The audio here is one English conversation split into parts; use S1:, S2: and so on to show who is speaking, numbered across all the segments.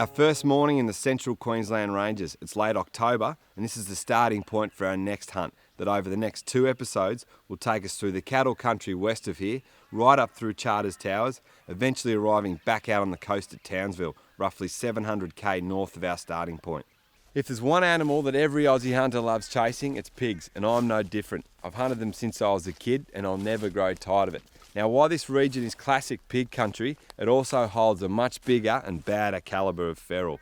S1: Our first morning in the central Queensland Ranges. It's late October and this is the starting point for our next hunt that over the next 2 episodes will take us through the cattle country west of here, right up through Charters Towers, eventually arriving back out on the coast at Townsville, roughly 700k north of our starting point. If there's one animal that every Aussie hunter loves chasing, it's pigs, and I'm no different. I've hunted them since I was a kid and I'll never grow tired of it. Now, while this region is classic pig country, it also holds a much bigger and badder calibre of feral.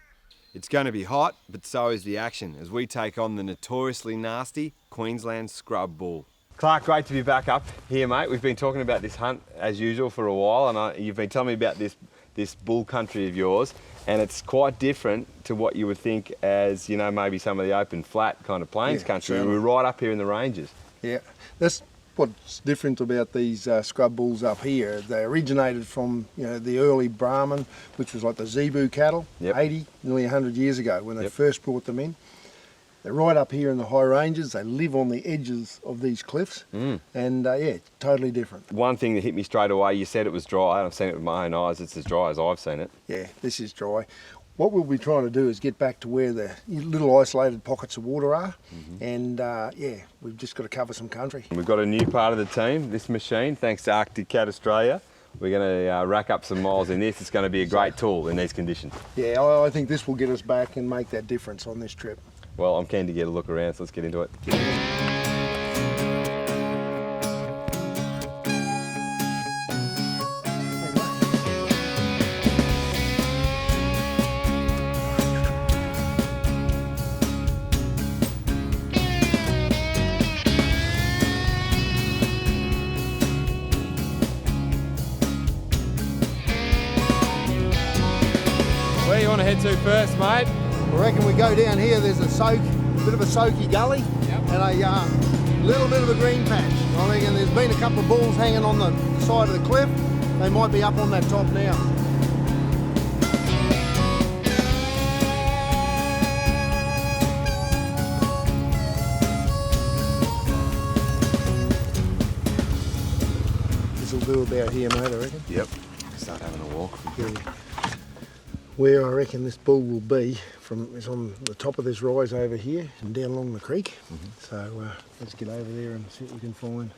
S1: It's going to be hot, but so is the action as we take on the notoriously nasty Queensland scrub bull. Clark, great to be back up here, mate. We've been talking about this hunt as usual for a while, and you've been telling me about this bull country of yours, and it's quite different to what you would think as, you know, maybe some of the open flat kind of plains country.
S2: Certainly.
S1: We're right up here in the ranges.
S2: Yeah, that's what's different about these scrub bulls up here. They originated from, you know, the early Brahman, which was like the zebu cattle, 80, nearly 100 years ago when they first brought them in. They're right up here in the high ranges. They live on the edges of these cliffs, and yeah, totally different.
S1: One thing that hit me straight away, you said it was dry. I've seen it with my own eyes. It's as dry as I've seen it.
S2: Yeah, this is dry. What we'll be trying to do is get back to where the little isolated pockets of water are, and yeah, we've just got to cover some country.
S1: We've got a new part of the team, this machine, thanks to Arctic Cat Australia. We're going to rack up some miles in this. It's going to be a great tool in these conditions.
S2: Yeah, I think this will get us back and make that difference on this trip.
S1: Well, I'm keen to get a look around, so let's get into it. Where you want to head to first, mate?
S2: I reckon we go down here, there's a bit of a soaky gully and a little bit of a green patch. I reckon there's been a couple of bulls hanging on the side of the cliff. They might be up on that top now. This'll do about here, mate, I reckon.
S1: Yep. Start having a walk.
S2: Yeah. Where I reckon this bull will be is on the top of this rise over here and down along the creek. So let's get over there and see what we can find.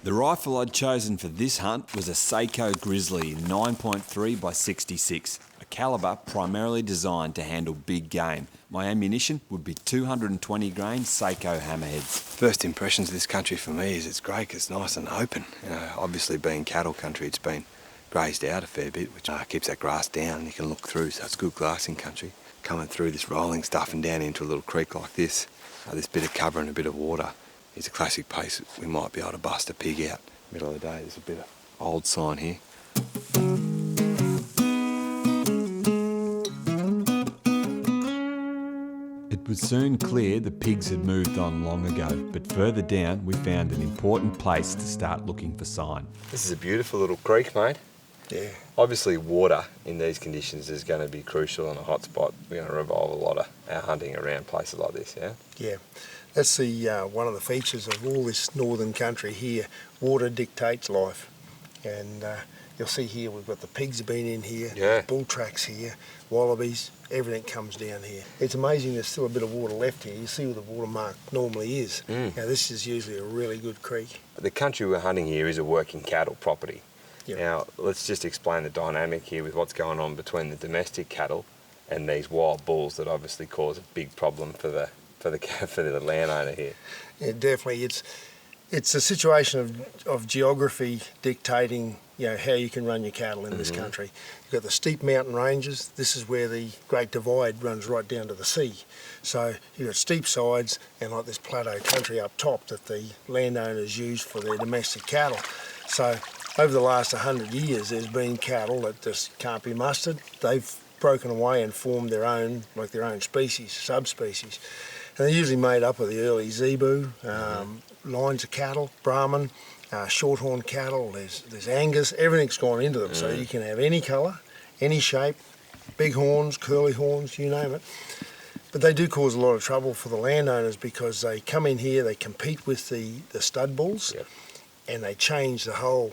S3: The rifle I'd chosen for this hunt was a Seiko Grizzly 9.3 by 66, a calibre primarily designed to handle big game. My ammunition would be 220 grain Seiko hammerheads.
S1: First impressions of this country for me is it's great, it's nice and open. You know, obviously being cattle country, it's been grazed out a fair bit, which keeps that grass down and you can look through, so it's good glassing country. Coming through this rolling stuff and down into a little creek like this, this bit of cover and a bit of water is a classic place we might be able to bust a pig out. Middle of the day, there's a bit of old sign here.
S3: It was soon clear the pigs had moved on long ago, but further down we found an important place to start looking for sign.
S1: This is a beautiful little creek, mate.
S2: Yeah.
S1: Obviously water in these conditions is going to be crucial on a hot spot. We're going to revolve a lot of our hunting around places like this, yeah?
S2: Yeah, that's the one of the features of all this northern country here. Water dictates life, and you'll see here we've got the pigs have been in here, bull tracks here, wallabies, everything comes down here. It's amazing there's still a bit of water left here. You see where the watermark normally is. Now this is usually a really good creek.
S1: The country we're hunting here is a working cattle property.
S2: Yep.
S1: Now, let's just explain the dynamic here with what's going on between the domestic cattle and these wild bulls that obviously cause a big problem for the landowner here.
S2: Yeah, definitely. It's a situation of geography dictating, you know, how you can run your cattle in this country. You've got the steep mountain ranges. This is where the Great Divide runs right down to the sea. So you've got steep sides and like this plateau country up top that the landowners use for their domestic cattle. So over the last 100 years, there's been cattle that just can't be mustered. They've broken away and formed their own species, subspecies. And they're usually made up of the early zebu, lines of cattle, Brahman, shorthorn cattle, there's Angus, everything's gone into them. So you can have any colour, any shape, big horns, curly horns, you name it. But they do cause a lot of trouble for the landowners because they come in here, they compete with the stud bulls. and they change the whole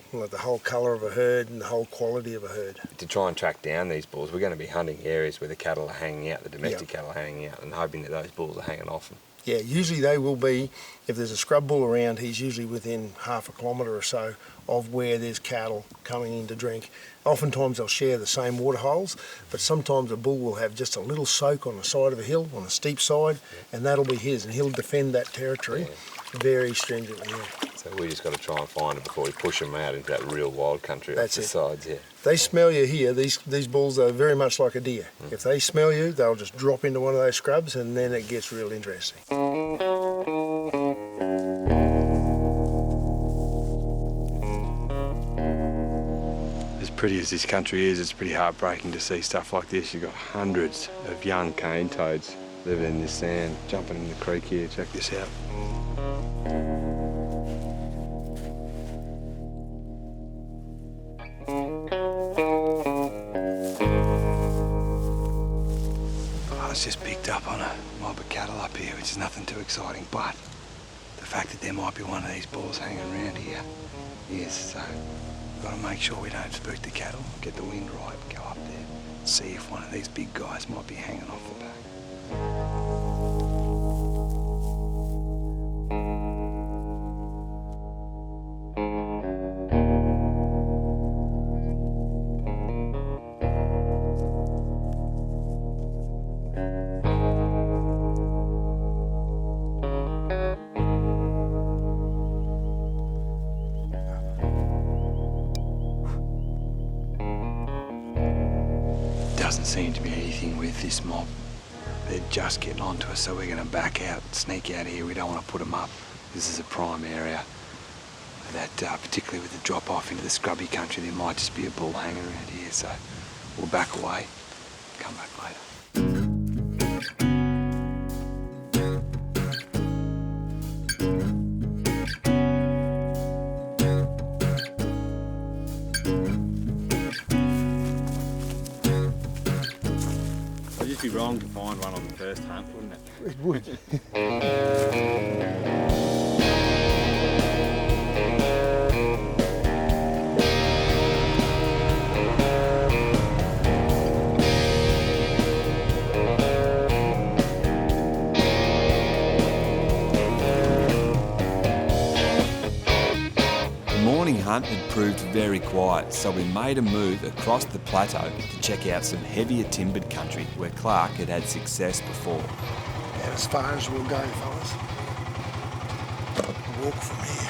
S2: colour of a herd and the whole quality of a herd.
S4: To try and track down these bulls, we're going to be hunting areas where the cattle are hanging out, the domestic cattle are hanging out, and hoping that those bulls are hanging off them.
S2: Yeah, usually they will be, if there's a scrub bull around, he's usually within half a kilometre or so of where there's cattle coming in to drink. Oftentimes they'll share the same water holes, but sometimes a bull will have just a little soak on the side of a hill, on a steep side, and that'll be his, and he'll defend that territory very stringently. Yeah.
S4: So we just got to try and find them before we push them out into that real wild country off the sides. Yeah.
S2: If they smell you here, these bulls are very much like a deer. If they smell you, they'll just drop into one of those scrubs, and then it gets real interesting.
S1: As pretty as this country is, it's pretty heartbreaking to see stuff like this. You've got hundreds of young cane toads living in this sand, jumping in the creek here. Check this out. I was just picked up on a mob of cattle up here, which is nothing too exciting, but the fact that there might be one of these bulls hanging around here is, so we've got to make sure we don't spook the cattle, get the wind right, go up there, see if one of these big guys might be hanging off the back. Doesn't seem to be anything with this mob. They're just getting onto us, so we're going to back out, sneak out here. We don't want to put them up. This is a prime area. That, particularly with the drop off into the scrubby country, there might just be a bull hanging around here, so we'll back away, come back later.
S3: It'd be wrong to find one on the first hunt, wouldn't it?
S2: It would.
S3: Morning hunt had proved very quiet, so we made a move across the plateau to check out some heavier timbered country where Clark had had success before.
S2: And as far as we'll go, fellas. Walk from here.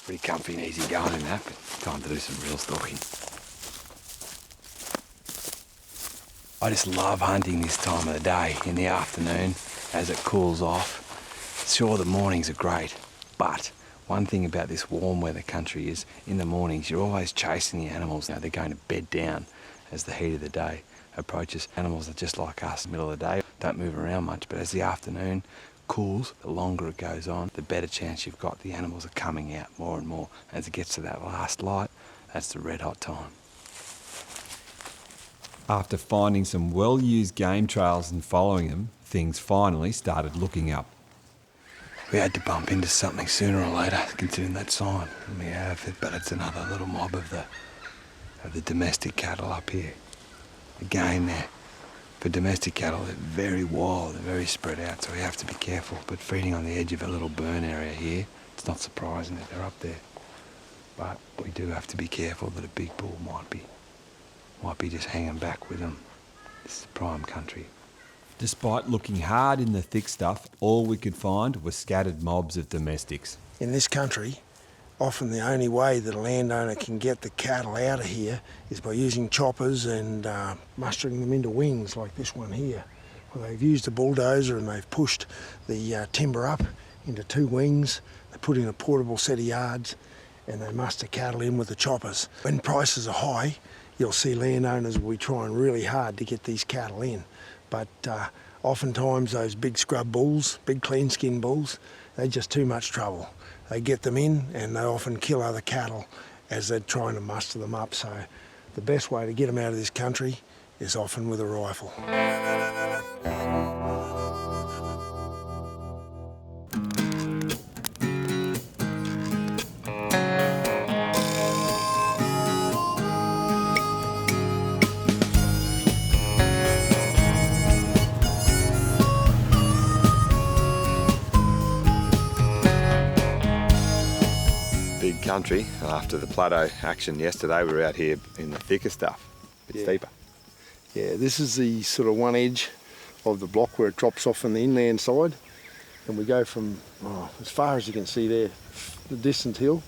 S1: Pretty comfy and easy going in that, but time to do some real stalking. I just love hunting this time of the day, in the afternoon, as it cools off. Sure, the mornings are great, but one thing about this warm weather country is in the mornings you're always chasing the animals. Now they're going to bed down as the heat of the day approaches. Animals are just like us, middle of the day, don't move around much, but as the afternoon cools, the longer it goes on, the better chance you've got the animals are coming out more and more. As it gets to that last light, that's the red hot time. After finding some well-used game trails and following them, things finally started looking up. We had to bump into something sooner or later, considering that sign. And we have, but it's another little mob of the domestic cattle up here. Again, for domestic cattle, they're very wild, they're very spread out, so we have to be careful. But feeding on the edge of a little burn area here, it's not surprising that they're up there. But we do have to be careful that a big bull might be just hanging back with them. This is prime country. Despite looking hard in the thick stuff, all we could find were scattered mobs of domestics.
S2: In this country, often the only way that a landowner can get the cattle out of here is by using choppers and mustering them into wings like this one here. Well, they've used a bulldozer and they've pushed the timber up into two wings. They put in a portable set of yards and they muster cattle in with the choppers. When prices are high, you'll see landowners will be trying really hard to get these cattle in. But oftentimes those big scrub bulls, big clean skin bulls, they're just too much trouble. They get them in and they often kill other cattle as they're trying to muster them up. So the best way to get them out of this country is often with a rifle.
S1: country. After the plateau action yesterday, we were out here in the thicker stuff, a bit steeper.
S2: Yeah, this is the sort of one edge of the block where it drops off on the inland side, and we go from as far as you can see there, the distant hill,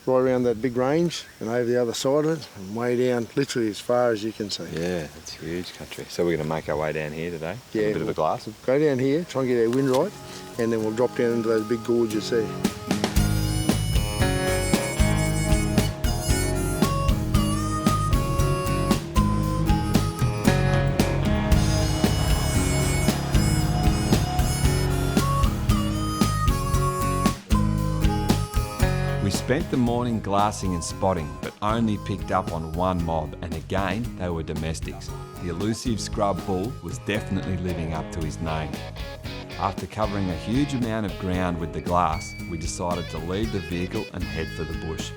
S2: right around that big range and over the other side of it, and way down literally as far as you can see.
S1: Yeah, it's huge country. So we're going to make our way down here today.
S2: Yeah,
S1: a bit of a glass.
S2: Go down here, try and get our wind right, and then we'll drop down into those big gorges there.
S3: We spent the morning glassing and spotting, but only picked up on one mob, and again, they were domestics. The elusive scrub bull was definitely living up to his name. After covering a huge amount of ground with the glass, we decided to leave the vehicle and head for the bush.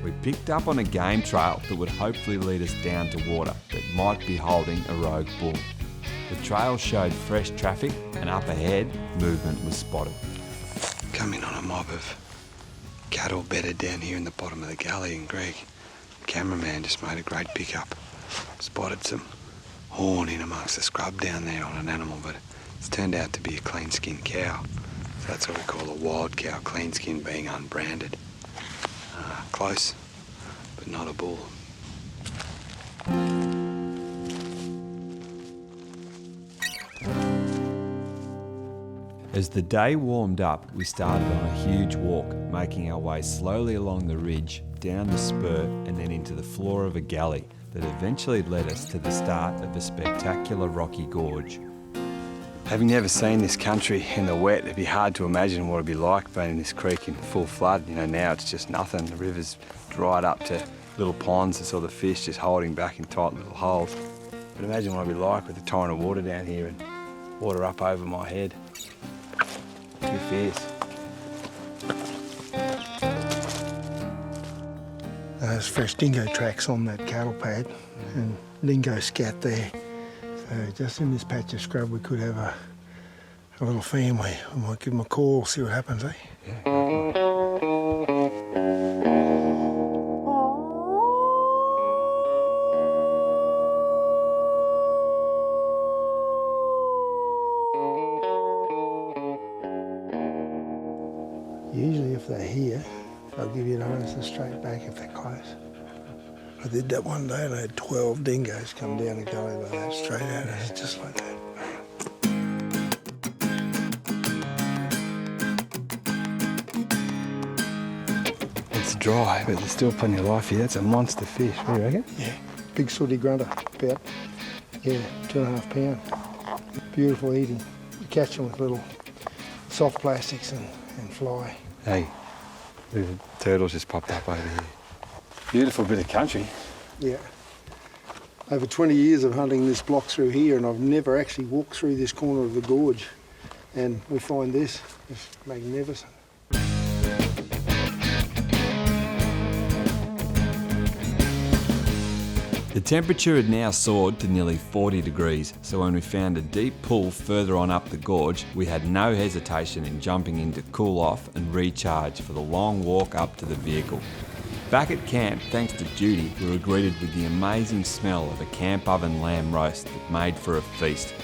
S3: We picked up on a game trail that would hopefully lead us down to water that might be holding a rogue bull. The trail showed fresh traffic, and up ahead, movement was spotted.
S5: Coming on a mob of cattle bedded down here in the bottom of the gully, and Greg, cameraman, just made a great pickup. Spotted some horn in amongst the scrub down there on an animal, but it's turned out to be a clean-skinned cow. So that's what we call a wild cow, clean skin being unbranded. Close, but not a bull.
S3: As the day warmed up, we started on a huge walk, making our way slowly along the ridge, down the spur, and then into the floor of a gully that eventually led us to the start of a spectacular rocky gorge.
S1: Having never seen this country in the wet, it'd be hard to imagine what it'd be like being in this creek in full flood. You know, now it's just nothing. The river's dried up to little ponds. It's all the fish just holding back in tight little holes. But imagine what it'd be like with the torrent of water down here and water up over my head. It'd be fierce.
S2: There's fresh dingo tracks on that cattle pad and dingo scat there. So just in this patch of scrub we could have a little family. We might give them a call, see what happens, eh?
S1: Yeah.
S2: Usually if they're here, they'll give you an answer straight back if they're close. I did that one day and I had 12 dingoes come down the gully like that, straight at us, just like that.
S1: It's dry, but there's still plenty of life here. That's a monster fish. What do you reckon?
S2: Yeah, big sooty grunter, about, 2.5 pound. Beautiful eating. You catch them with little soft plastics and fly.
S1: Hey, the turtles just popped up over here. Beautiful bit of country.
S2: Yeah. Over 20 years of hunting this block through here, and I've never actually walked through this corner of the gorge. And we find this just magnificent.
S3: The temperature had now soared to nearly 40 degrees, so when we found a deep pool further on up the gorge, we had no hesitation in jumping in to cool off and recharge for the long walk up to the vehicle. Back at camp, thanks to Judy, we were greeted with the amazing smell of a camp oven lamb roast that made for a feast.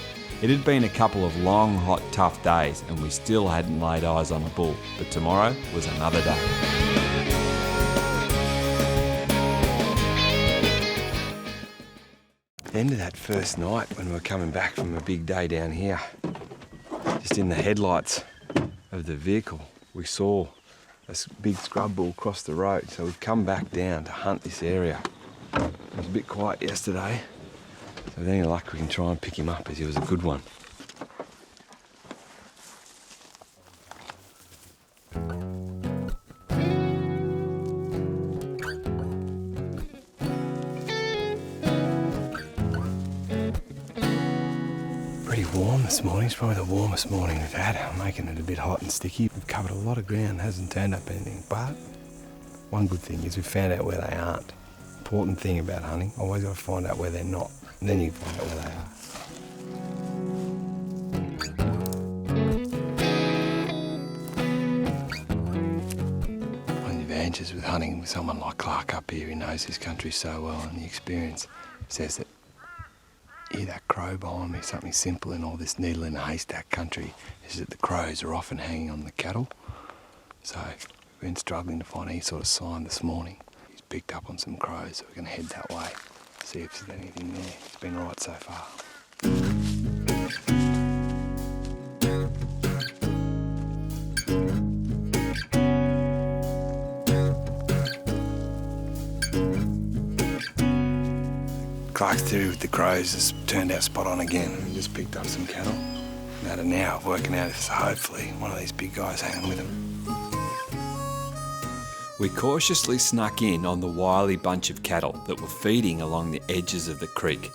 S3: It had been a couple of long, hot, tough days, and we still hadn't laid eyes on a bull, but tomorrow was another day.
S1: The end of that first night when we were coming back from a big day down here, just in the headlights of the vehicle, we saw a big scrub bull cross the road. So we've come back down to hunt this area. It was a bit quiet yesterday, so with any luck we can try and pick him up, as he was a good one. Pretty warm this morning. It's probably the warmest morning we've had. I'm making it a bit hot and sticky. We've covered a lot of ground, hasn't turned up anything, but one good thing is we've found out where they aren't. Important thing about hunting, always got to find out where they're not, and then you can find out where they are. On your van,
S5: adventures with hunting with someone like Clark up here who knows this country so well, and the experience says that, hear that crow behind me, something simple in all this needle in a haystack country is that the crows are often hanging on the cattle. So we've been struggling to find any sort of sign this morning. He's picked up on some crows, so we're going to head that way, see if there's anything there. It's been right so far. Clark's theory with the crows has turned out spot on again. We just picked up some cattle. About an hour of working out if there's hopefully one of these big guys hanging with them.
S3: We cautiously snuck in on the wily bunch of cattle that were feeding along the edges of the creek.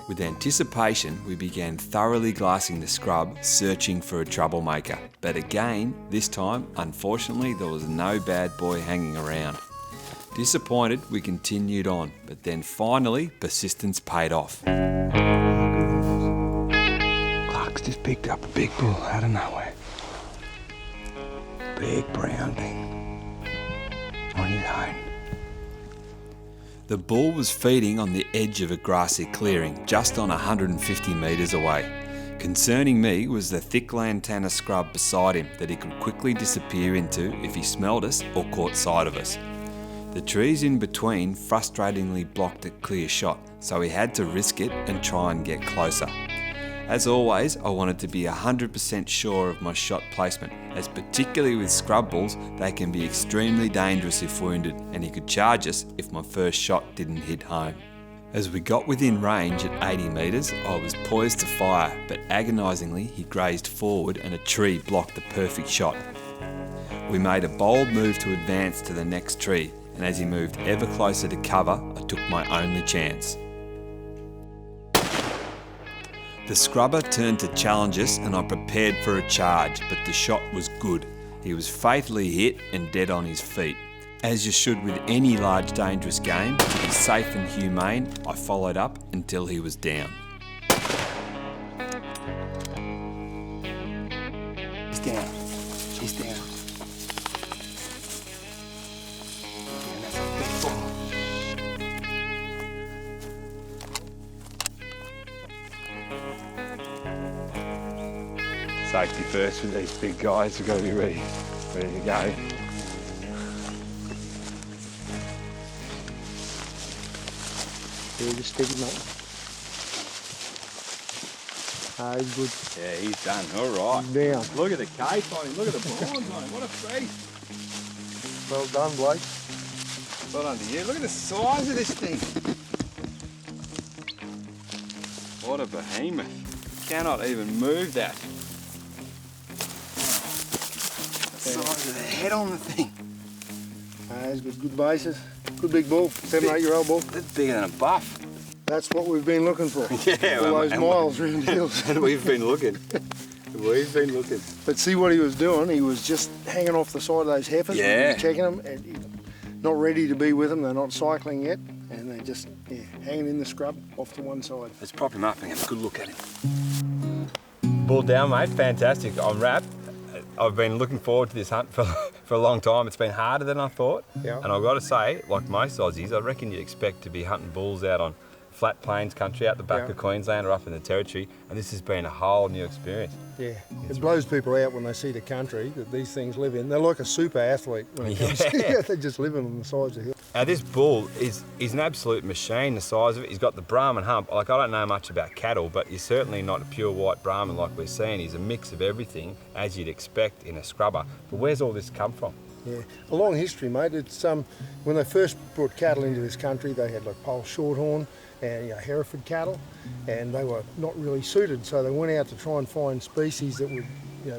S3: With anticipation, we began thoroughly glassing the scrub, searching for a troublemaker. But again, this time, unfortunately, there was no bad boy hanging around. Disappointed, we continued on, but then finally, persistence paid off.
S5: Clark's just picked up a big bull out of nowhere. Big brown thing. On his own.
S3: The bull was feeding on the edge of a grassy clearing, just on 150 metres away. Concerning me was the thick lantana scrub beside him that he could quickly disappear into if he smelled us or caught sight of us. The trees in between frustratingly blocked a clear shot, so we had to risk it and try and get closer. As always, I wanted to be 100% sure of my shot placement, as particularly with scrub bulls, they can be extremely dangerous if wounded, and he could charge us if my first shot didn't hit home. As we got within range at 80 metres, I was poised to fire, but agonisingly he grazed forward and a tree blocked the perfect shot. We made a bold move to advance to the next tree, and as he moved ever closer to cover, I took my only chance. The scrubber turned to challenge us and I prepared for a charge, but the shot was good. He was fatally hit and dead on his feet. As you should with any large dangerous game, to be safe and humane, I followed up until he was down.
S5: He's down. He's down. And that's a big bull. Safety first with these big guys. We've got to be ready to go.
S2: Yeah, just steady, mate. He's good.
S3: Yeah, he's done. All right.
S2: He's down.
S3: Look at the cape on him. Look at the bronze on him. What a beast.
S2: Well done, Blake.
S3: Well done to you. Look at the size of this thing. What a behemoth. Cannot even move that. The size of the head on the thing.
S2: He's got good bases. Good big bull. 7, 8 year old bull.
S3: That's bigger than a buff.
S2: That's what we've been looking for.
S3: Yeah,
S2: all those miles around the hills.
S3: And we've been looking. We've been looking.
S2: But see what he was doing? He was just hanging off the side of those heifers.
S3: Yeah.
S2: He was checking them. And not ready to be with them. They're not cycling yet. And they're just hanging in the scrub off to one side.
S3: Let's prop him up and have a good look at him.
S1: Bull down, mate. Fantastic. I'm wrapped. I've been looking forward to this hunt for a long time. It's been harder than I thought.
S2: Yeah.
S1: And I've got to say, like most Aussies, I reckon you'd expect to be hunting bulls out on flat plains country out the back of Queensland or up in the Territory, and this has been a whole new experience.
S2: Yeah, it blows people out when they see the country that these things live in. They're like a super athlete when it comes to they just live on the sides of the hill.
S1: Now this bull is an absolute machine, the size of it. He's got the Brahman hump. Like, I don't know much about cattle, but he's certainly not a pure white Brahman like we're seeing. He's a mix of everything, as you'd expect in a scrubber. But where's all this come from?
S2: Yeah, a long history, mate. It's when they first brought cattle into this country, they had like Pole Shorthorn and Hereford cattle, and they were not really suited. So they went out to try and find species that would,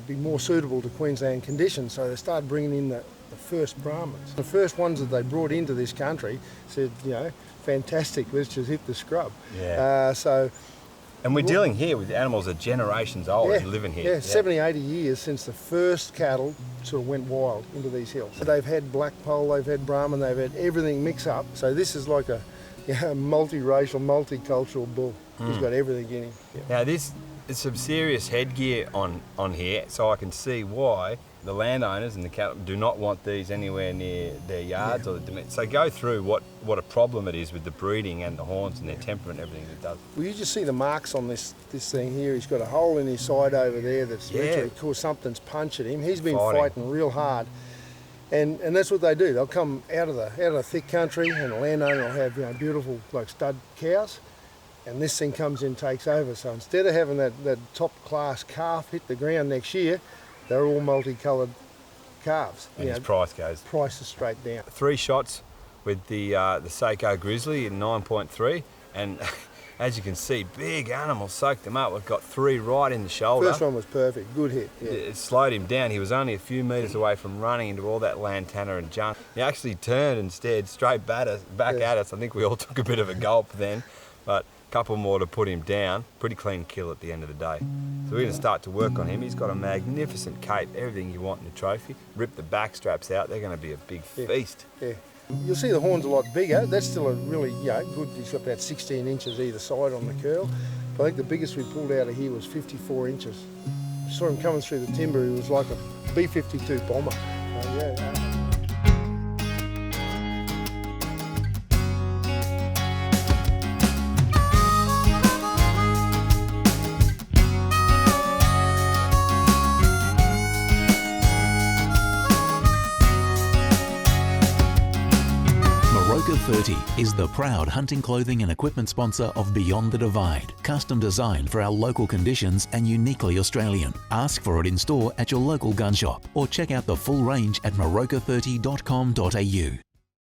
S2: be more suitable to Queensland conditions. So they started bringing in the first Brahmins. The first ones that they brought into this country said, fantastic, let's just hit the scrub.
S1: Yeah. And we're
S2: Well,
S1: dealing here with animals that are generations old and living here.
S2: Yeah, 70, 80 years since the first cattle sort of went wild into these hills. They've had black pole, they've had Brahman, they've had everything mix up. So this is like a multiracial, multicultural bull. He's got everything in him. Yeah.
S1: Now there's some serious headgear on here, so I can see why the landowners and the cattle do not want these anywhere near their yards or the domestic. So go through what a problem it is with the breeding and the horns and their temperament and everything it does.
S2: Well, you just see the marks on this thing here. He's got a hole in his side over there that's literally caused something's punched him. He's been fighting real hard. And that's what they do. They'll come out of the thick country, and the landowner will have, you know, beautiful like stud cows, and this thing comes in and takes over. So instead of having that top class calf hit the ground next year, they're all multicoloured calves.
S1: And his price goes.
S2: Price is straight down.
S1: 3 shots with the Seiko Grizzly in 9.3, and as you can see, big animals soaked him up. We've got 3 right in the shoulder.
S2: First one was perfect, good hit. Yeah.
S1: It slowed him down. He was only a few metres away from running into all that lantana and junk. He actually turned and stared straight back at us. I think we all took a bit of a gulp then, but a couple more to put him down. Pretty clean kill at the end of the day. So we're going to start to work on him. He's got a magnificent cape, everything you want in a trophy. Rip the back straps out. They're going to be a big feast.
S2: Yeah. You'll see the horn's a lot bigger. That's still a really, you know, good. He's got about 16 inches either side on the curl. I think the biggest we pulled out of here was 54 inches. Saw him coming through the timber. He was like a B-52 bomber. Yeah.
S6: Maroka 30 is the proud hunting clothing and equipment sponsor of Beyond the Divide, custom designed for our local conditions and uniquely Australian. Ask for it in store at your local gun shop or check out the full range at maroka30.com.au.